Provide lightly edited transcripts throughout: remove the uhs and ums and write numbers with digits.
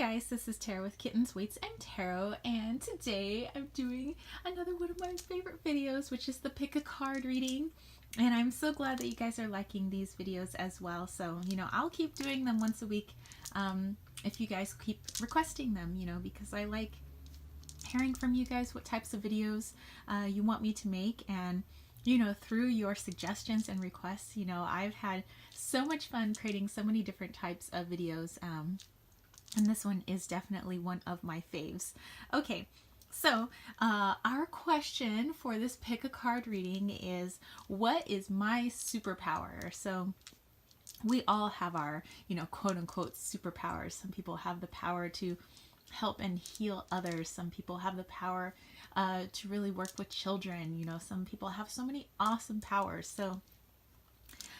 guys, this is Tara with Kittens, Weights, and Tarot, and today I'm doing another one of my favorite videos, which is the pick a card reading. And I'm so glad that you guys are liking these videos as well. So, I'll keep doing them once a week if you guys keep requesting them, because I like hearing from you guys what types of videos you want me to make. And through your suggestions and requests, I've had so much fun creating so many different types of videos. And this one is definitely one of my faves. Okay, so our question for this pick a card reading is, what is my superpower? So we all have our, quote unquote superpowers. Some people have the power to help and heal others. Some people have the power to really work with children. Some people have so many awesome powers. So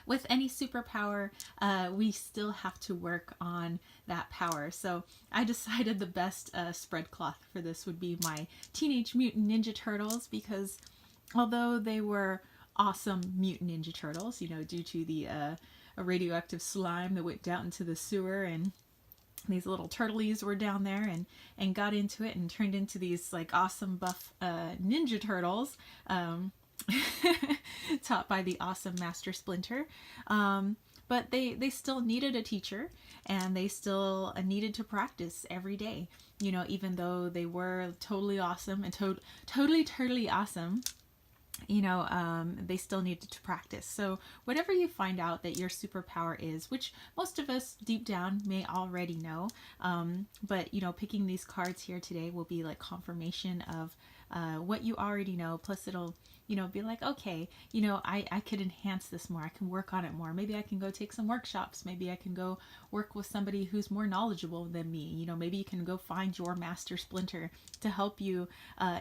with any superpower, we still have to work on that power. So I decided the best spread cloth for this would be my Teenage Mutant Ninja Turtles, because although they were awesome mutant Ninja Turtles, due to the radioactive slime that went down into the sewer, and these little turtlies were down there and got into it and turned into these like awesome buff Ninja Turtles. Taught by the awesome Master Splinter. But they still needed a teacher, and they still needed to practice every day. Even though they were totally awesome and totally awesome, they still needed to practice. So whatever you find out that your superpower is, which most of us deep down may already know, but picking these cards here today will be like confirmation of what you already know. Plus it'll be like, okay, I could enhance this more. I can work on it more. Maybe I can go take some workshops. Maybe I can go work with somebody who's more knowledgeable than me. Maybe you can go find your Master Splinter to help you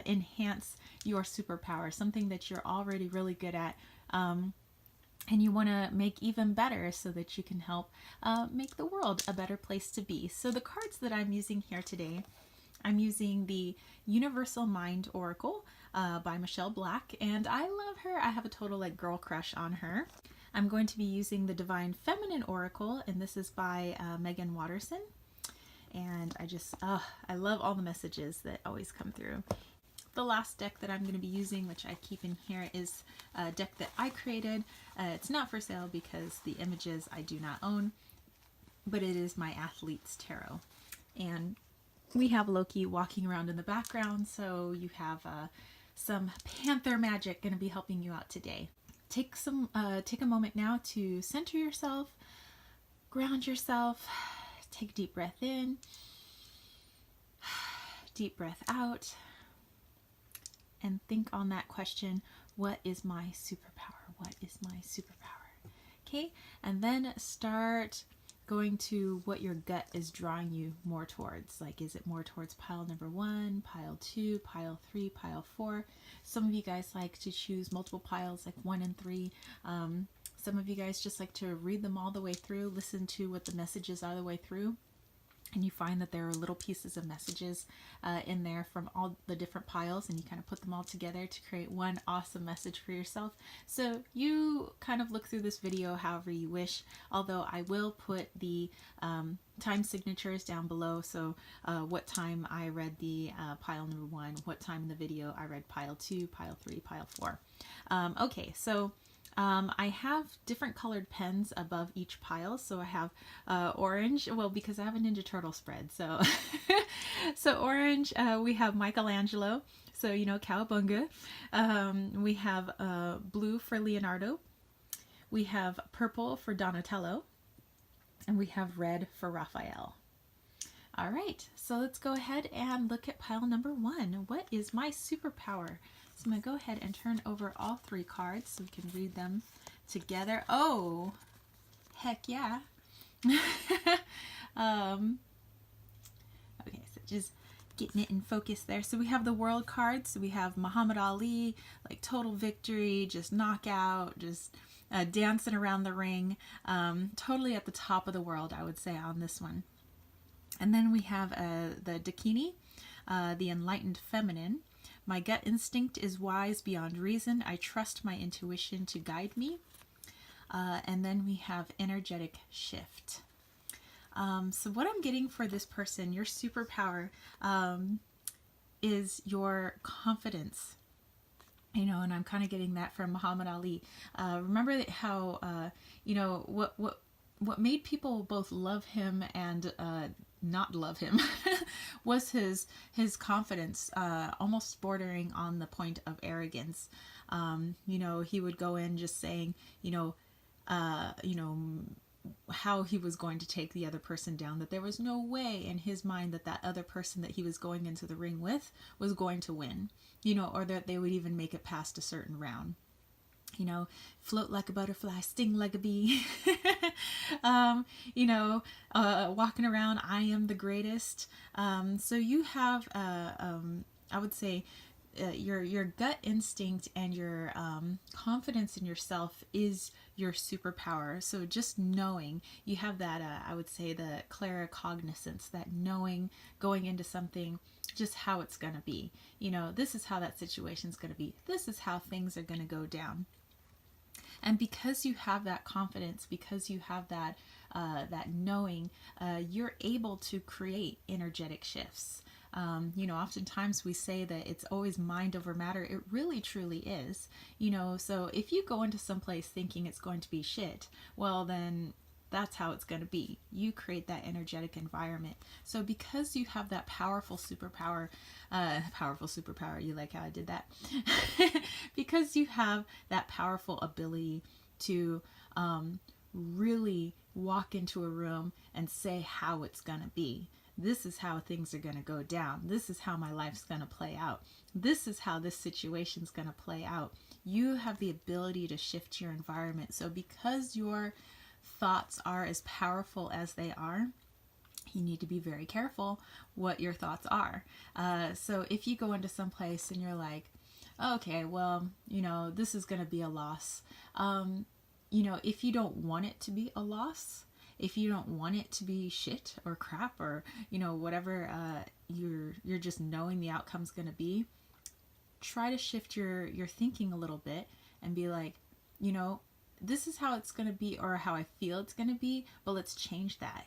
enhance your superpower, something that you're already really good at. And you want to make even better so that you can help make the world a better place to be. So the cards that I'm using here today, I'm using the Universal Mind Oracle by Michelle Black, and I love her. I have a total like girl crush on her. I'm going to be using the Divine Feminine Oracle, and this is by Megan Watterson. And I love all the messages that always come through. The last deck that I'm going to be using, which I keep in here, is a deck that I created. It's not for sale because the images I do not own, but it is my Athlete's Tarot. And we have Loki walking around in the background, so you have some panther magic going to be helping you out today. Take a moment now to center yourself, ground yourself, take a deep breath in, deep breath out, and think on that question, what is my superpower? What is my superpower? Okay, and then start going to what your gut is drawing you more towards. Like, is it more towards pile number 1, pile 2, pile 3, pile 4? Some of you guys like to choose multiple piles, like 1 and 3. Some of you guys just like to read them all the way through, listen to what the messages are the way through. And you find that there are little pieces of messages in there from all the different piles, and you kind of put them all together to create one awesome message for yourself. So you kind of look through this video however you wish, although I will put the time signatures down below. So what time I read the pile number 1, what time in the video I read pile 2, pile 3, pile 4. Okay, so I have different colored pens above each pile. So I have orange, well, because I have a Ninja Turtle spread. So, so orange, we have Michelangelo, so Cowabunga. We have blue for Leonardo. We have purple for Donatello. And we have red for Raphael. All right, so let's go ahead and look at pile number 1. What is my superpower? So I'm going to go ahead and turn over all 3 cards so we can read them together. Oh, heck yeah. Okay, so just getting it in focus there. So we have the world card. So we have Muhammad Ali, like total victory, just knockout, just dancing around the ring. Totally at the top of the world, I would say, on this one. And then we have the Dakini, the enlightened feminine. My gut instinct is wise beyond reason. I trust my intuition to guide me. And then we have energetic shift. So what I'm getting for this person, your superpower, is your confidence. And I'm kind of getting that from Muhammad Ali. Remember how what made people both love him and not love him was his confidence, almost bordering on the point of arrogance. He would go in just saying, uh, you know, how he was going to take the other person down, that there was no way in his mind that other person that he was going into the ring with was going to win, or that they would even make it past a certain round. Float like a butterfly, sting like a bee. Walking around, I am the greatest. So you have, I would say, your gut instinct and your confidence in yourself is your superpower. So just knowing you have that, I would say, the claircognizance, that knowing going into something just how it's going to be. This is how that situation's going to be. This is how things are going to go down. And because you have that confidence, because you have that knowing, you're able to create energetic shifts. Oftentimes we say that it's always mind over matter. It really truly is. So if you go into some place thinking it's going to be shit, well then that's how it's going to be. You create that energetic environment. So because you have that powerful superpower, you like how I did that? Because you have that powerful ability to really walk into a room and say how it's going to be. This is how things are going to go down. This is how my life's going to play out. This is how this situation's going to play out. You have the ability to shift your environment. So because your thoughts are as powerful as they are, you need to be very careful what your thoughts are. So if you go into some place and you're like, okay, well, this is going to be a loss. If you don't want it to be a loss, if you don't want it to be shit or crap or, whatever you're just knowing the outcome's going to be, try to shift your thinking a little bit and be like, this is how it's going to be or how I feel it's going to be, but let's change that.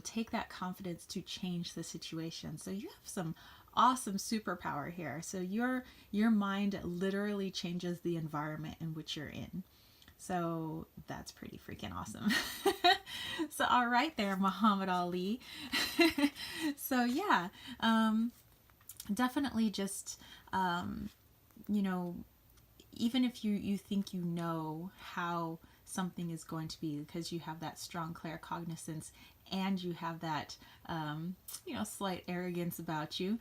Take that confidence to change the situation. So you have some awesome superpower here. So your mind literally changes the environment in which you're in. So that's pretty freaking awesome. So all right there, Muhammad Ali. So yeah, definitely just, even if you think how something is going to be, because you have that strong claircognizance and you have that slight arrogance about you,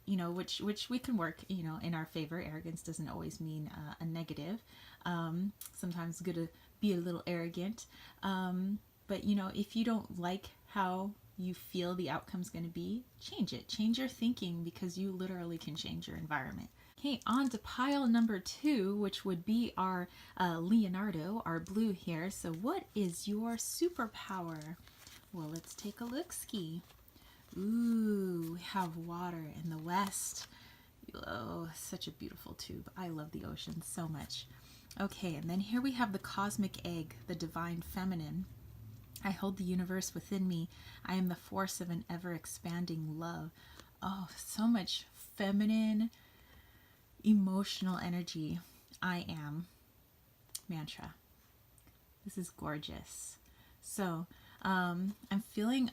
which we can work in our favor. Arrogance doesn't always mean a negative. Sometimes it's good to be a little arrogant, but if you don't like how you feel the outcome's going to be, change your thinking, because you literally can change your environment. Okay, on to pile number 2, which would be our Leonardo, our blue here. So what is your superpower? Well, let's take a look-ski. Ooh, we have water in the west. Oh, such a beautiful tube. I love the ocean so much. Okay, and then here we have the cosmic egg, the divine feminine. I hold the universe within me. I am the force of an ever-expanding love. Oh, so much feminine, emotional energy. I am mantra. This is gorgeous. So I'm feeling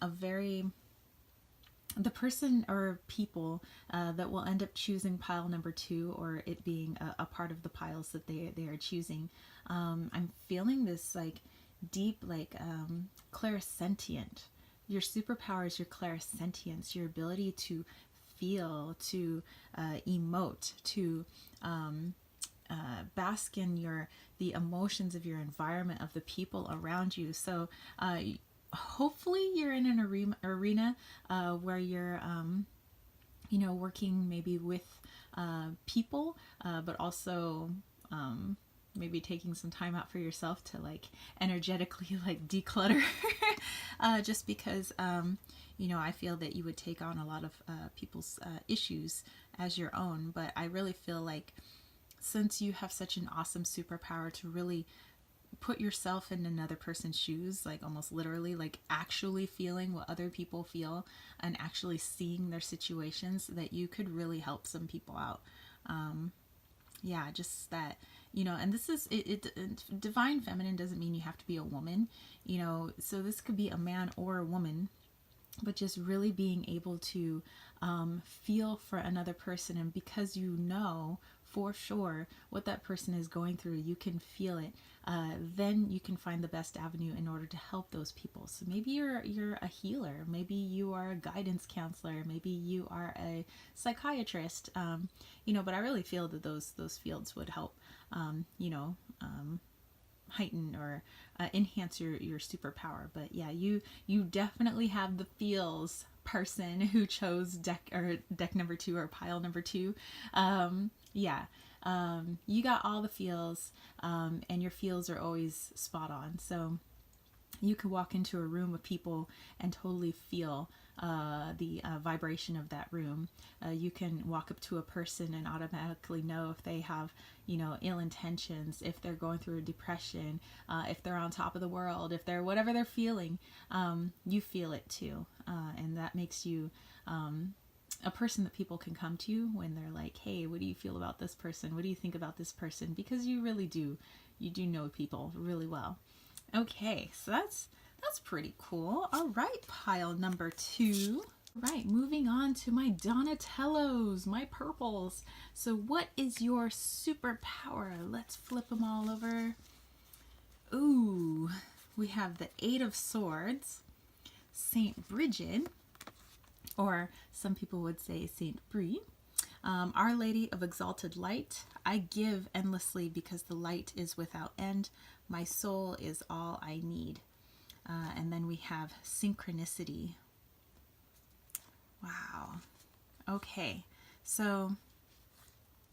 the person or people that will end up choosing pile number 2, or it being a part of the piles that they are choosing. I'm feeling this deep, clairsentient. Your superpower is your clairsentience, your ability to feel, to emote, to bask in the emotions of your environment, of the people around you. So hopefully you're in an arena where you're working maybe with people, but also maybe taking some time out for yourself to energetically declutter. Just because I feel that you would take on a lot of people's issues as your own. But I really feel like, since you have such an awesome superpower to really put yourself in another person's shoes, like almost literally, like actually feeling what other people feel and actually seeing their situations, that you could really help some people out. Yeah, just that, and this is divine feminine doesn't mean you have to be a woman, so this could be a man or a woman, but just really being able to feel for another person. And because you know for sure what that person is going through, you can feel it, then you can find the best avenue in order to help those people. So maybe you're a healer, maybe you are a guidance counselor, maybe you are a psychiatrist, but I really feel that those fields would help, heighten or enhance your superpower. But yeah, you definitely have the feels, person who chose deck number 2 or pile number 2. Yeah, you got all the feels, and your feels are always spot on. So you could walk into a room of people and totally feel the vibration of that room. You can walk up to a person and automatically know if they have, ill intentions, if they're going through a depression, if they're on top of the world, if they're whatever they're feeling. You feel it too, and that makes you a person that people can come to when they're like, hey, what do you feel about this person? What do you think about this person? Because you really do. You do know people really well. Okay, so that's pretty cool. All right, pile number 2. Right, moving on to my Donatellos, my purples. So what is your superpower? Let's flip them all over. Ooh, we have the 8 of Swords, Saint Bridget, or some people would say Saint Brie. Our Lady of Exalted Light. I give endlessly because the light is without end. My soul is all I need. And then we have Synchronicity. Wow. Okay. So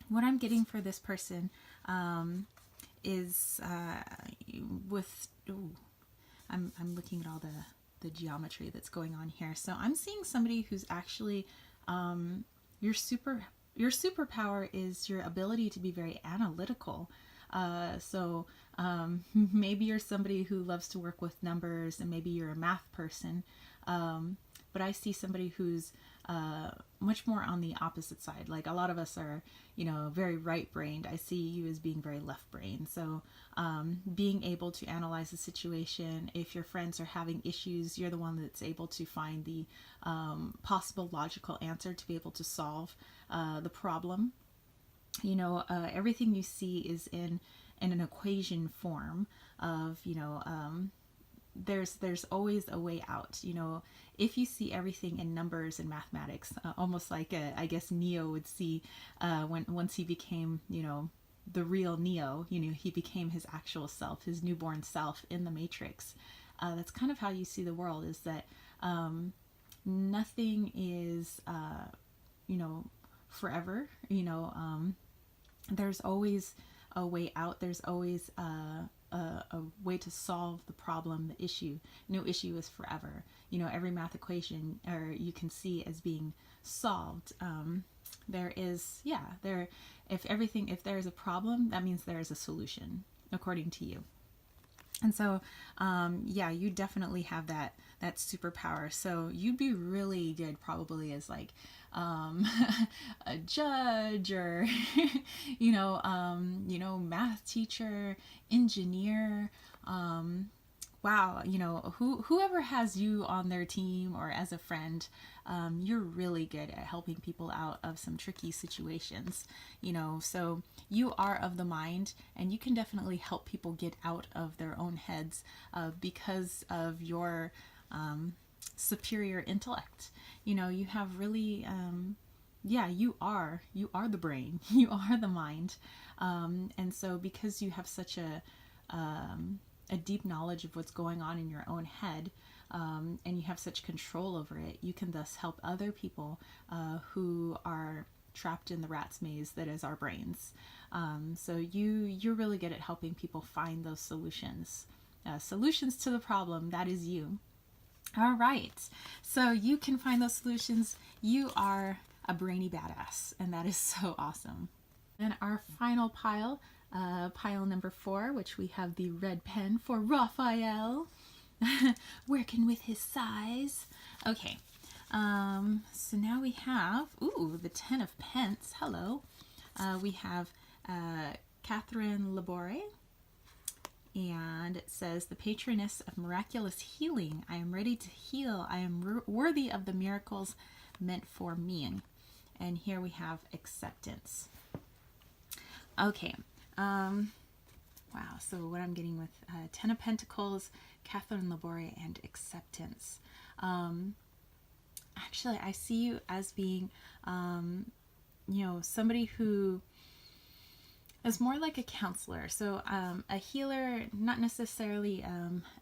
what I'm getting for this person is with... Ooh, I'm looking at all the geometry that's going on here. So I'm seeing somebody who's actually... your superpower is your ability to be very analytical. So maybe you're somebody who loves to work with numbers, and maybe you're a math person. But I see somebody who's much more on the opposite side. Like a lot of us are, very right-brained. I see you as being very left-brained. So being able to analyze the situation. If your friends are having issues, you're the one that's able to find the possible logical answer to be able to solve the problem. Everything you see is in an equation form of, there's always a way out. If you see everything in numbers and mathematics, almost like I guess Neo would see once he became, the real Neo, he became his actual self, his newborn self in the Matrix. That's kind of how you see the world, is that nothing is, forever. There's always a way out. There's always a way to solve the problem, the issue. No issue is forever. Every math equation, or you can see as being solved. There is, if there is a problem, that means there is a solution, according to you. And so, you definitely have that superpower. So you'd be really good probably as like a judge, or math teacher, engineer. Wow, whoever has you on their team or as a friend, you're really good at helping people out of some tricky situations. So you are of the mind, and you can definitely help people get out of their own heads because of your superior intellect. You have really, you are the brain, you are the mind. And so because you have such a deep knowledge of what's going on in your own head, and you have such control over it, you can thus help other people who are trapped in the rat's maze that is our brains. So you're really good at helping people find those solutions. Solutions to the problem, that is you. All right, so you can find those solutions. You are a brainy badass, and that is so awesome. And our final pile, pile number 4, which we have the red pen for Raphael. Working with his size. Okay, so now we have, ooh, the 10 of Pence. Hello. We have Catherine Labore, and it says, the patroness of miraculous healing. I am ready to heal. I am worthy of the miracles meant for me. And here we have acceptance. Okay. Wow. So what I'm getting with 10 of Pentacles, Catherine Labore, and acceptance. Actually, I see you as being, somebody who is more like a counselor. So a healer, not necessarily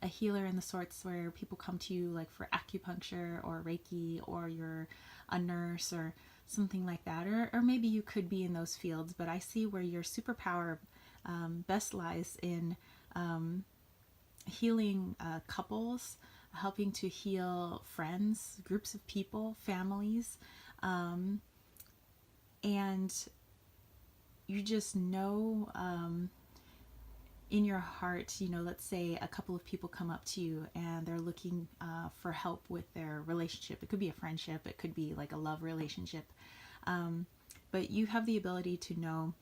a healer in the sorts where people come to you like for acupuncture or Reiki, or you're a nurse or something like that. Or maybe you could be in those fields, but I see where your superpower best lies in healing couples, helping to heal friends, groups of people, families, and you just know in your heart, let's say a couple of people come up to you and they're looking for help with their relationship. It could be a friendship, it could be like a love relationship, but you have the ability to know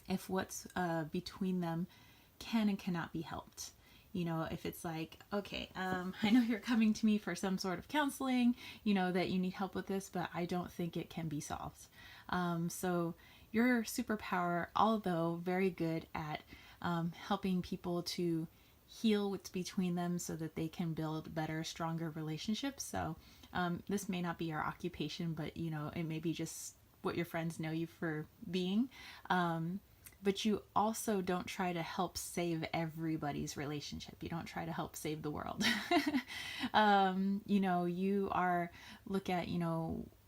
if what's between them can and cannot be helped. If it's like, okay, I know you're coming to me for some sort of counseling, that you need help with this, but I don't think it can be solved. So your superpower, although very good at helping people to heal what's between them so that they can build better, stronger relationships. So this may not be your occupation, but it may be just what your friends know you for being. But you also don't try to help save everybody's relationship. You don't try to help save the world. You are look at,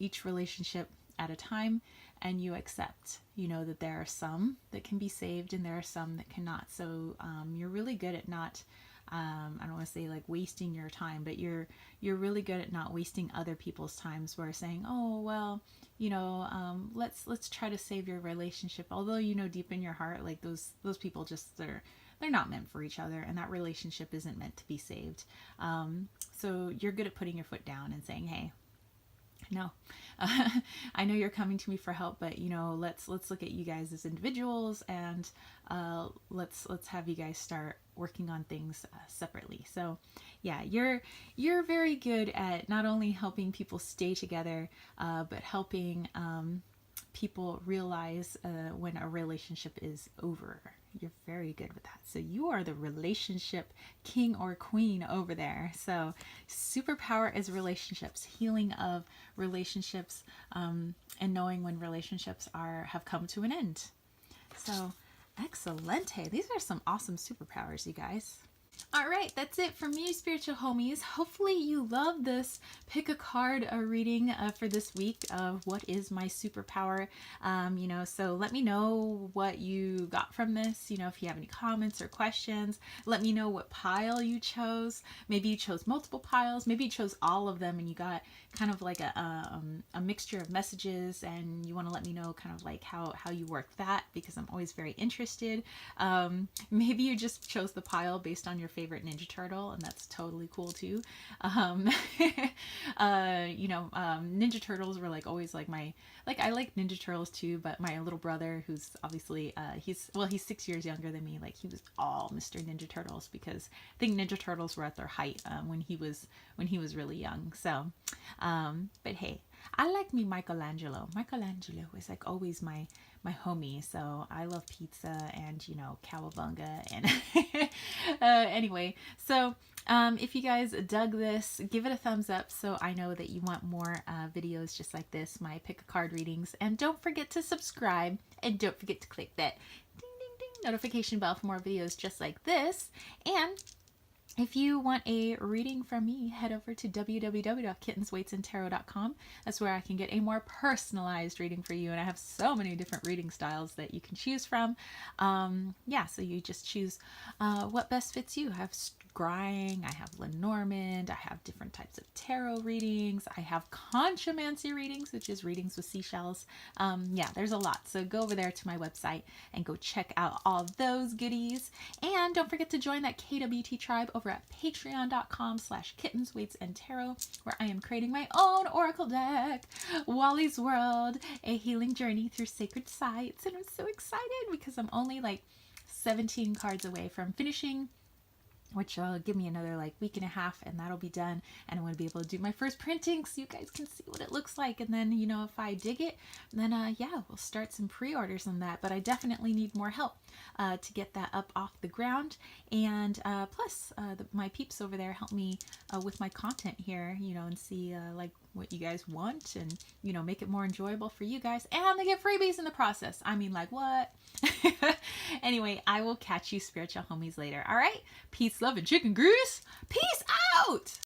each relationship at a time, and you accept, that there are some that can be saved and there are some that cannot. So you're really good at not, I don't want to say like wasting your time, but you're really good at not wasting other people's times where saying, oh, well, let's try to save your relationship. Although, deep in your heart, like those people just, they're not meant for each other, and that relationship isn't meant to be saved. So you're good at putting your foot down and saying, hey, no, I know you're coming to me for help, but let's look at you guys as individuals, and let's have you guys start working on things separately. So yeah, you're very good at not only helping people stay together, but helping people realize when a relationship is over. You're very good with that. So you are the relationship king or queen over there. So superpower is relationships, healing of relationships, and knowing when relationships have come to an end. So excelente. These are some awesome superpowers, you guys. All right, that's it from me, spiritual homies. Hopefully you love this pick a card reading for this week of what is my superpower. So let me know what you got from this. If you have any comments or questions, let me know what pile you chose. Maybe you chose multiple piles. Maybe you chose all of them and you got kind of like a mixture of messages, and you want to let me know kind of like how you work that, because I'm always very interested. Maybe you just chose the pile based on your favorite Ninja Turtle, and that's totally cool too. Ninja Turtles were like always like I like Ninja Turtles too, but my little brother, who's obviously he's 6 years younger than me, like he was all Mr. Ninja Turtles, because I think Ninja Turtles were at their height when he was really young. So but hey, I like me Michelangelo. Michelangelo is like always my homie. So I love pizza and cowabunga and anyway. So if you guys dug this, give it a thumbs up so I know that you want more videos just like this, my pick a card readings. And don't forget to subscribe, and don't forget to click that ding ding ding notification bell for more videos just like this. And If you want a reading from me, head over to www.kittensweightsandtarot.com. That's where I can get a more personalized reading for you. And I have so many different reading styles that you can choose from. Yeah, so you just choose what best fits you. I have scrying, I have Lenormand, I have different types of tarot readings, I have conchomancy readings, which is readings with seashells. Yeah, there's a lot. So go over there to my website and go check out all of those goodies. And don't forget to join that KWT tribe over at patreon.com/kittens, weights, and tarot, where I am creating my own oracle deck, Wally's World, a healing journey through sacred sites. And I'm so excited because I'm only like 17 cards away from finishing, which will give me another like week and a half, and that'll be done, and I'm going to be able to do my first printing so you guys can see what it looks like. And then, you know, if I dig it, then yeah, we'll start some pre-orders on that. But I definitely need more help to get that up off the ground. And plus my peeps over there help me with my content here, you know, and see like what you guys want, and, you know, make it more enjoyable for you guys. And they get freebies in the process. I mean, like, what? Anyway, I will catch you spiritual homies later. All right, peace, love, and chicken grease. Peace out.